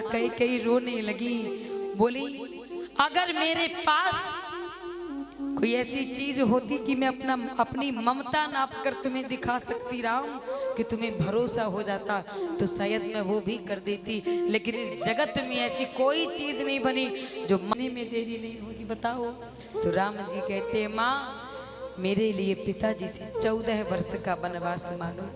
कई कई रोने लगी, बोली अगर मेरे पास कोई ऐसी चीज होती कि मैं अपनी ममता नाप कर तुम्हें दिखा सकती राम, कि तुम्हें भरोसा हो जाता, तो शायद मैं वो भी कर देती। लेकिन इस जगत में ऐसी कोई चीज नहीं बनी जो मरने में देरी नहीं होगी, बताओ। तो राम जी कहते हैं माँ मेरे लिए पिताजी से 14 वर्ष का वनवास मांगो,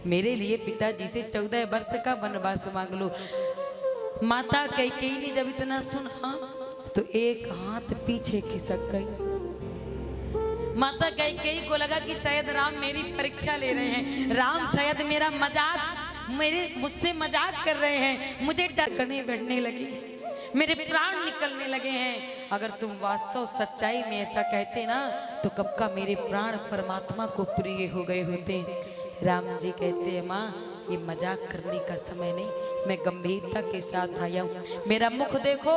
मेरे लिए पिताजी से 14 वर्ष का वनवास मांग लो। माता कैकेयी ने जब इतना सुना तो एक हाथ पीछे खिसक गई। माता कैकेयी को लगा कि शायद राम मेरी परीक्षा ले रहे हैं, राम शायद मेरा मजाक मुझसे मजाक कर रहे हैं, मुझे डर करने बैठने लगी, मेरे प्राण निकलने लगे हैं। अगर तुम वास्तव सच्चाई में ऐसा कहते ना तो कब का मेरे प्राण परमात्मा को प्रिय हो गए होते। राम जी कहते हैं माँ ये मजाक करने का समय नहीं, मैं गंभीरता के साथ आया हूँ। मेरा मुख देखो,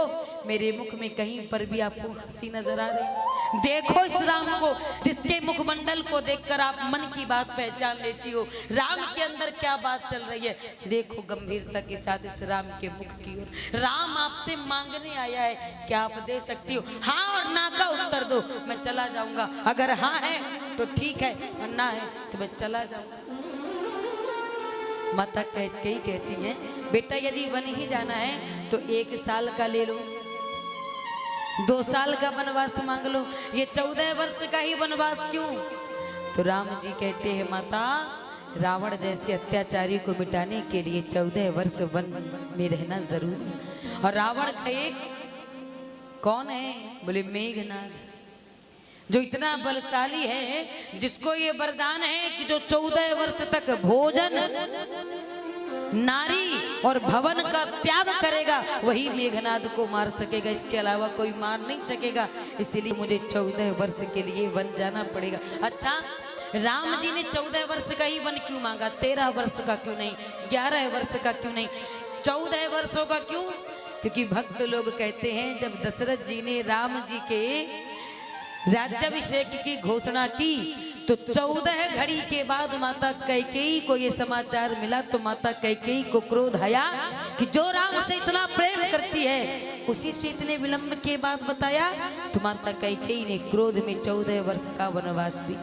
मेरे मुख में कहीं पर भी आपको हंसी नजर आ रही? देखो इस राम को जिसके मुखमंडल को देखकर आप मन की बात पहचान लेती हो, राम के अंदर क्या बात चल रही है। देखो गंभीरता के साथ इस राम के मुख की ओर। राम आपसे मांगने आया है, क्या आप दे सकती हो? हाँ और ना का उत्तर दो, मैं चला जाऊंगा। अगर हाँ है तो ठीक है और ना है तो मैं चला जाऊंगा। माता कैकेयी कहती हैं बेटा यदि वन ही जाना है तो 1 साल का ले लो, 2 साल का वनवास मांग लो, ये 14 वर्ष का ही वनवास क्यों? तो राम जी कहते हैं माता रावण जैसे अत्याचारी को मिटाने के लिए 14 वर्ष वन में रहना जरूरी है। और रावण का एक कौन है? बोले मेघनाद, जो इतना बलशाली है, जिसको ये वरदान है कि जो 14 वर्ष तक भोजन नारी और भवन का त्याग करेगा वही मेघनाद को मार सकेगा, इसके अलावा कोई मार नहीं सकेगा। इसीलिए मुझे 14 वर्ष के लिए वन जाना पड़ेगा। अच्छा राम जी ने 14 वर्ष का ही वन क्यों मांगा? 13 वर्ष का क्यों नहीं? 11 वर्ष का क्यों नहीं? 14 वर्षों का क्यों? क्योंकि भक्त लोग कहते हैं जब दशरथ जी ने राम जी के राज्याभिषेक की घोषणा की तो 14 घड़ी के बाद माता कैकेयी को ये समाचार मिला, तो माता कैकेयी को क्रोध आया कि जो राम से इतना प्रेम करती है उसी से इतने विलंब के बाद बताया। तो माता कैकेयी ने क्रोध में 14 वर्ष का वनवास दी।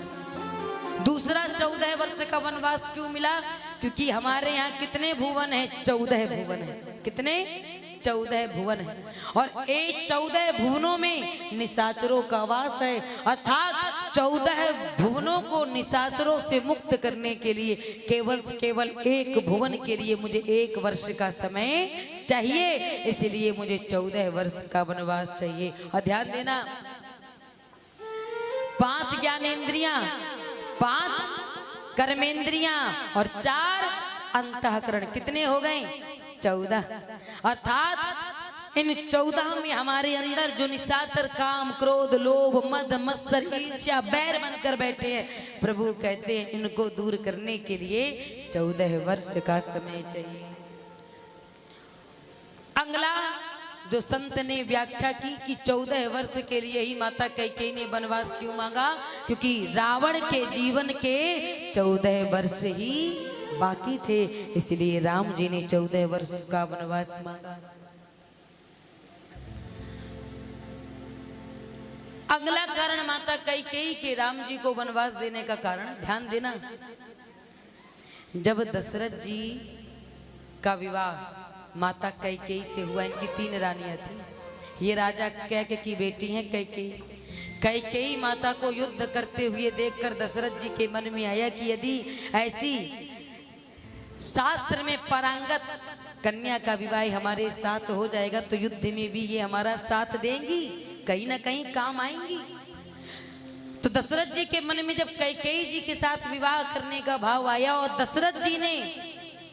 दूसरा 14 वर्ष का वनवास क्यों मिला? क्योंकि हमारे यहाँ कितने भुवन है? 14 भुवन है। कितने? 14 भुवन है। और ये 14 भुवनों में निशाचरों का वास है, अर्थात 14 भुवनों को निशाचरों से मुक्त करने के लिए केवल एक भुवन के लिए मुझे 1 वर्ष का समय चाहिए। इसलिए मुझे 14 वर्ष का वनवास चाहिए। और ध्यान देना 5 ज्ञानेंद्रियां, 5 कर्मेंद्रियां और 4 अंतःकरण, कितने हो गए? 14। अर्थात इन 14 में हमारे अंदर जो निशाचर काम क्रोध लोभ मद मत्सर ईर्ष्या बैर बनकर बैठे हैं, प्रभु कहते हैं इनको दूर करने के लिए 14 वर्ष का समय चाहिए। अगला जो संत ने व्याख्या की कि 14 वर्ष के लिए ही माता कैकेयी ने वनवास क्यों मांगा? क्योंकि रावण के जीवन के 14 वर्ष ही बाकी थे, इसलिए राम जी ने 14 वर्ष का वनवास मांगा। अगला कारण माता कैकेयी के राम जी को वनवास देने का कारण, ध्यान देना, जब दशरथ जी का विवाह माता कैकेयी से हुआ, इनकी 3 रानियां थी। ये राजा कैके की बेटी हैं कैकेयी। कैकेयी माता को युद्ध करते हुए देखकर दशरथ जी के मन में आया कि यदि ऐसी शास्त्र में पारंगत कन्या का विवाह हमारे साथ हो जाएगा तो युद्ध में भी ये हमारा साथ देंगी, कहीं ना कहीं काम आएंगी। तो दशरथ जी के मन में जब कैकेयी जी के साथ विवाह करने का भाव आया और दशरथ जी ने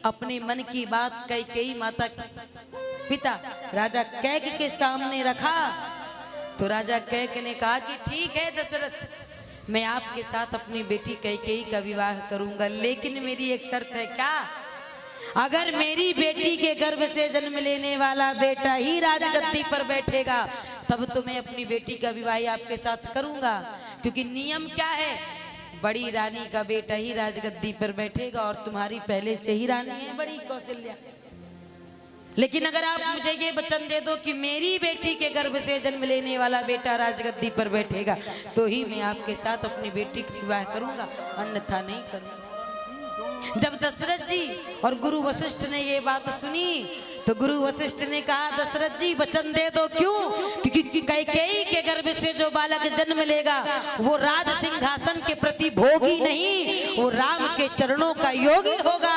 अपने मन की बात कैकेयी माता के पिता राजा कैक के सामने रखा, तो राजा कैक ने कहा कि ठीक है दशरथ, मैं आपके साथ अपनी बेटी कैकेयी का विवाह करूंगा, लेकिन मेरी एक शर्त है। क्या? अगर मेरी बेटी के गर्भ से जन्म लेने वाला बेटा ही राजगद्दी पर बैठेगा तब तो मैं अपनी बेटी का विवाह आपके साथ करूंगा। क्योंकि नियम क्या है? बड़ी रानी का बेटा ही राजगद्दी पर बैठेगा और तुम्हारी पहले से ही रानी है बड़ी कौशल्या। लेकिन अगर आप मुझे ये वचन दे दो कि मेरी बेटी के गर्भ से जन्म लेने वाला बेटा राजगद्दी पर बैठेगा, तो ही मैं आपके साथ अपनी बेटी का विवाह करूंगा, अन्यथा नहीं करूंगा। जब दशरथ जी और गुरु वशिष्ठ ने ये बात सुनी तो गुरु वशिष्ठ ने कहा, दशरथ जी वचन दे दो। क्यों? क्योंकि कैकेयी के गर्भ से जो बालक जन्म लेगा वो राज सिंहासन के प्रति भोगी नहीं, वो राम के चरणों का योगी होगा,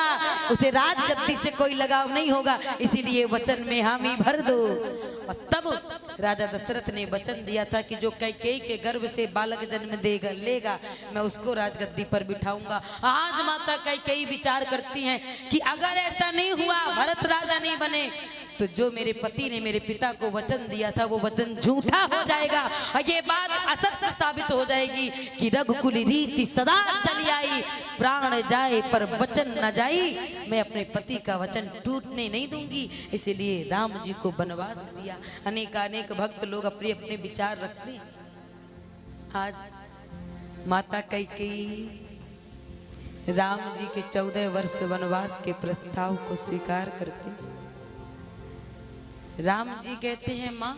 उसे राजगद्दी से कोई लगाव नहीं होगा, इसीलिए वचन में हामी भर दो। और तब राजा दशरथ ने वचन दिया था कि जो कैकेयी के गर्भ से बालक जन्म देगा लेगा, मैं उसको राजगद्दी पर बिठाऊंगा। आज माता कैकेयी विचार करती हैं कि अगर ऐसा नहीं हुआ, भरत राजा नहीं बने, तो जो मेरे पति ने मेरे पिता को वचन दिया था वो वचन झूठा हो जाएगा और ये बात असत्य साबित हो जाएगी कि रघुकुल रीति सदा चली आई, प्राण जाए पर वचन न जाई। मैं अपने पति का वचन टूटने नहीं दूंगी, इसलिए राम जी को वनवास दिया। अनेक भक्त लोग अपने अपने विचार रखते हैं। आज माता कैकेयी राम जी के 14 वर्ष वनवास के प्रस्ताव को स्वीकार करती। राम जी कहते हैं, माँ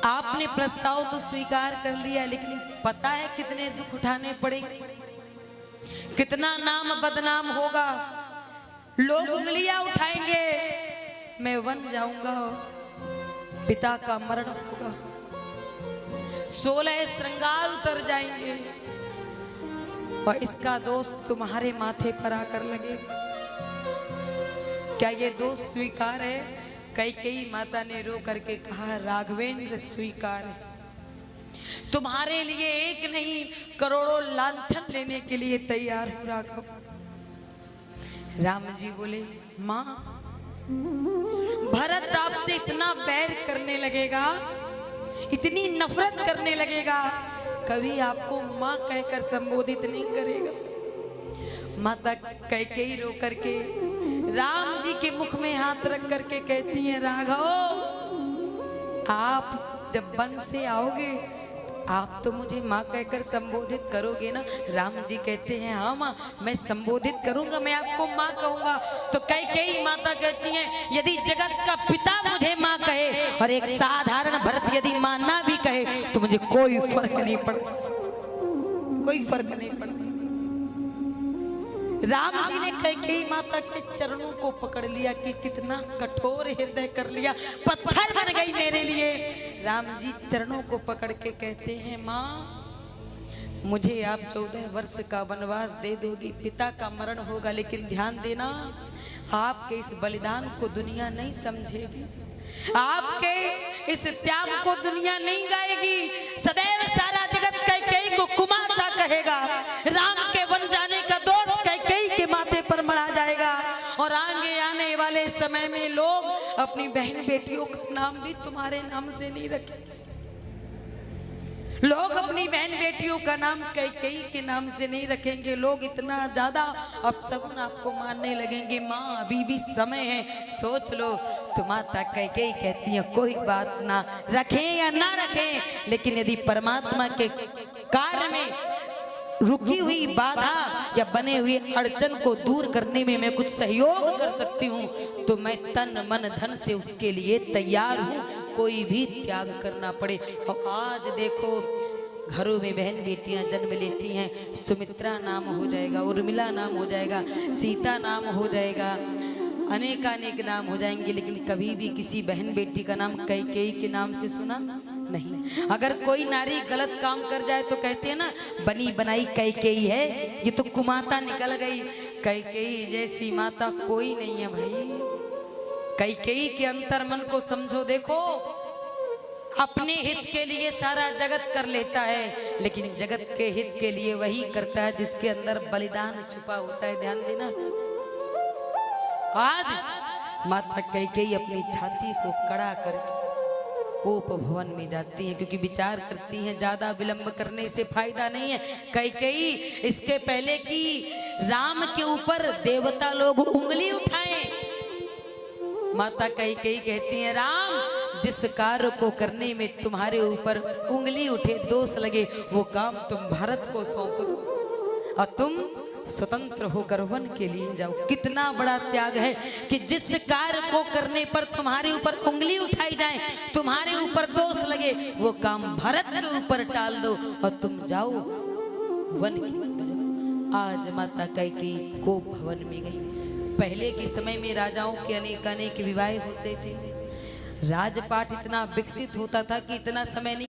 आपने प्रस्ताव तो स्वीकार कर लिया, लेकिन पता है कितने दुख उठाने पड़ेंगे, कितना नाम बदनाम होगा, लोग उंगलियां उठाएंगे, मैं वन जाऊंगा, पिता का मरण होगा, 16 श्रृंगार उतर जाएंगे और इसका दोष तुम्हारे माथे पर आकर लगेगा। क्या ये दोष स्वीकार है? कैकेयी माता ने रो करके कहा, राघवेंद्र स्वीकार है, तुम्हारे लिए एक नहीं करोड़ों लांछन लेने के लिए तैयार हूं राघव। राम जी बोले, माँ भरत आपसे इतना बैर करने लगेगा, इतनी नफरत करने लगेगा, कभी आपको माँ कहकर संबोधित नहीं करेगा। माता कैकेयी रो करके राम जी के मुख में हाथ रख करके कहती हैं, राघव आप जब वन से आओगे तो आप तो मुझे माँ कहकर संबोधित करोगे ना? राम जी कहते हैं, हाँ माँ मैं संबोधित करूंगा, मैं आपको माँ कहूंगा। तो कैकेयी माता कहती हैं, यदि जगत का पिता मुझे माँ कहे और एक साधारण भरत यदि माँ ना भी कहे तो मुझे कोई फर्क नहीं पड़ता, कोई फर्क नहीं पड़ता। राम जी ने कैकेयी माता के चरणों को पकड़ लिया कि कितना कठोर हृदय कर लिया, पत्थर बन गई मेरे लिए। राम जी चरणों को पकड़ के कहते हैं, माँ मुझे आप 14 वर्ष का वनवास दे दोगी, पिता का मरण होगा, लेकिन ध्यान देना आपके इस बलिदान को दुनिया नहीं समझेगी, आपके इस त्याग को दुनिया नहीं गाएगी, सदैव सारा जगत कैकेयी को कुमाता कहेगा। राम के वन जाने का दोष कैकेयी के माथे पर मढ़ा जाएगा और आगे आने वाले समय में लोग अपनी बहन बेटियों का नाम भी तुम्हारे नाम से नहीं रखेंगे, लोग अपनी बहन बेटियों का नाम कैकेयी के नाम से नहीं रखेंगे, लोग इतना ज्यादा अपशगुन आपको मानने लगेंगे। माँ अभी भी समय है, सोच लो। तो माता कैकेयी कहती है, कोई बात ना, रखें या ना रखें, लेकिन यदि परमात्मा के कार्य में रुकी हुई बाधा या बने हुए अड़चन को दूर करने में मैं कुछ सहयोग कर सकती हूँ तो मैं तन मन धन से उसके लिए तैयार हूँ, कोई भी त्याग करना पड़े। और आज देखो घरों में बहन बेटियां जन्म लेती हैं, सुमित्रा नाम हो जाएगा, उर्मिला नाम हो जाएगा, सीता नाम हो जाएगा, अनेक नाम हो जाएंगे, लेकिन कभी भी किसी बहन बेटी का नाम कैकेयी के नाम से सुना नहीं। अगर कोई नारी गलत काम कर जाए तो कहते हैं ना, बनी बनाई कैकेयी है, ये तो कुमाता निकल गई। कैकेयी जैसी माता कोई नहीं है भाई। कैकेयी के अंतर मन को समझो, देखो अपने हित के लिए सारा जगत कर लेता है, लेकिन जगत के हित के लिए वही करता है जिसके अंदर बलिदान छुपा होता है। ध्यान देना। आज माता कैकेयी अपनी छाती को कड़ा करके कोप भवन में जाती हैं, क्योंकि विचार करती हैं ज्यादा विलंब करने से फायदा नहीं है। कैकेयी इसके पहले कि राम के ऊपर देवता लोग उंगली उठाएं, माता कैकेयी कहती हैं, राम जिस कार्य को करने में तुम्हारे ऊपर उंगली उठे, दोष लगे, वो काम तुम भरत को सौंप दो और तुम स्वतंत्र होकर वन के लिए जाओ। कितना बड़ा त्याग है कि जिस कार्य को करने पर तुम्हारे ऊपर उंगली उठाई जाए, तुम्हारे ऊपर दोष लगे, वो काम भरत के ऊपर टाल दो और तुम जाओ वन की ओर जाओ। आज माता कैकेयी को भवन में गई। पहले के समय में राजाओं के अनेक अनेक विवाह होते थे। राजपाट इतना विकसित होता था कि इतना समय नहीं